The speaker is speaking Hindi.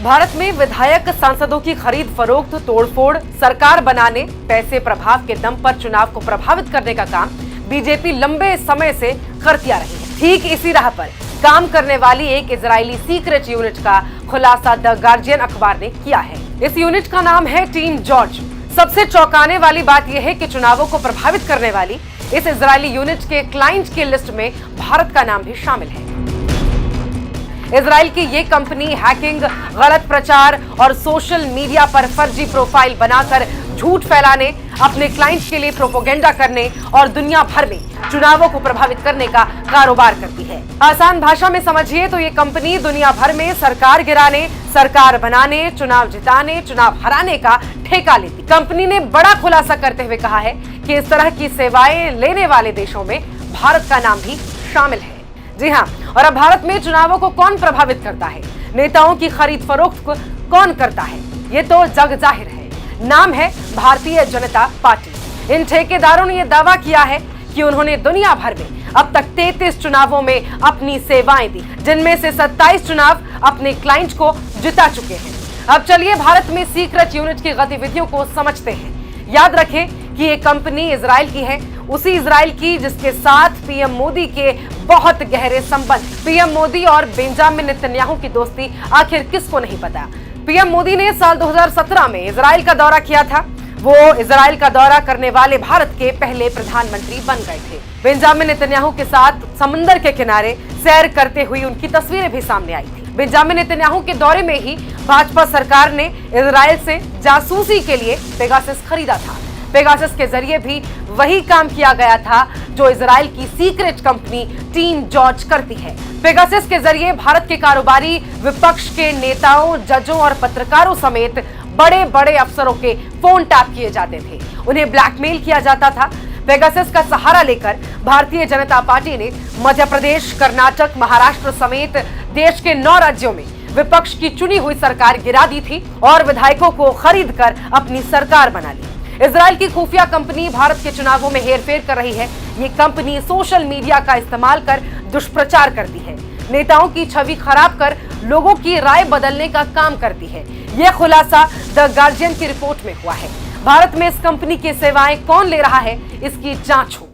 भारत में विधायक सांसदों की खरीद फरोख्त, तोड़फोड़, सरकार बनाने, पैसे प्रभाव के दम पर चुनाव को प्रभावित करने का काम बीजेपी लंबे समय से करती आ रही है। ठीक इसी राह पर काम करने वाली एक इजरायली सीक्रेट यूनिट का खुलासा द गार्जियन अखबार ने किया है। इस यूनिट का नाम है टीम जॉर्ज। सबसे चौंकाने वाली बात यह है कि चुनावों को प्रभावित करने वाली इस इजरायली यूनिट के क्लाइंट की लिस्ट में भारत का नाम भी शामिल है। इजराइल की ये कंपनी हैकिंग, गलत प्रचार और सोशल मीडिया पर फर्जी प्रोफाइल बनाकर झूठ फैलाने, अपने क्लाइंट्स के लिए प्रोपोगेंडा करने और दुनिया भर में चुनावों को प्रभावित करने का कारोबार करती है। आसान भाषा में समझिए तो ये कंपनी दुनिया भर में सरकार गिराने, सरकार बनाने, चुनाव जिताने, चुनाव हराने का ठेका लेती। कंपनी ने बड़ा खुलासा करते हुए कहा है कि इस तरह की सेवाएं लेने वाले देशों में भारत का नाम भी शामिल है। जी हाँ, और अब भारत में चुनावों को कौन प्रभावित करता है, नेताओं की खरीद फरोख्त को कौन करता है, ये तो जग जाहिर है। नाम है भारतीय जनता पार्टी। इन ठेकेदारों ने यह दावा किया है कि उन्होंने दुनिया भर में अब तक 33 चुनावों में अपनी सेवाएं दी, जिनमें से 27 चुनाव अपने क्लाइंट को जिता चुके हैं। अब चलिए भारत में सीक्रेट यूनिट की गतिविधियों को समझते हैं। याद रखें कि ये कंपनी इजराइल की है, उसी इजराइल की जिसके साथ पीएम मोदी के बहुत गहरे संबंध। पीएम मोदी और बेंजामिन नेतन्याहू की दोस्ती आखिर किसको नहीं पता। पीएम मोदी ने साल 2017 में इजराइल का दौरा किया था। वो इजराइल का दौरा करने वाले भारत के पहले प्रधानमंत्री बन गए थे। बेंजामिन नेतन्याहू के साथ समुद्र के किनारे सैर करते हुए उनकी तस्वीरें भी सामने आई थी। बेंजामिन नेतन्याहू के दौरे में ही भाजपा सरकार ने इजराइल से जासूसी के लिए पेगासस खरीदा था। पेगासस के जरिए भी वही काम किया गया था जो इजराइल की सीक्रेट कंपनी टीम जॉर्ज करती है। पेगासस के जरिए भारत के कारोबारी, विपक्ष के नेताओं, जजों और पत्रकारों समेत बड़े बड़े अफसरों के फोन टैप किए जाते थे, उन्हें ब्लैकमेल किया जाता था। पेगासस का सहारा लेकर भारतीय जनता पार्टी ने मध्य प्रदेश, कर्नाटक, महाराष्ट्र समेत देश के 9 राज्यों में विपक्ष की चुनी हुई सरकार गिरा दी थी और विधायकों को खरीद कर अपनी सरकार बना ली। इजराइल की खुफिया कंपनी भारत के चुनावों में हेरफेर कर रही है। ये कंपनी सोशल मीडिया का इस्तेमाल कर दुष्प्रचार करती है, नेताओं की छवि खराब कर लोगों की राय बदलने का काम करती है। यह खुलासा द गार्जियन की रिपोर्ट में हुआ है। भारत में इस कंपनी की सेवाएं कौन ले रहा है, इसकी जांच हो।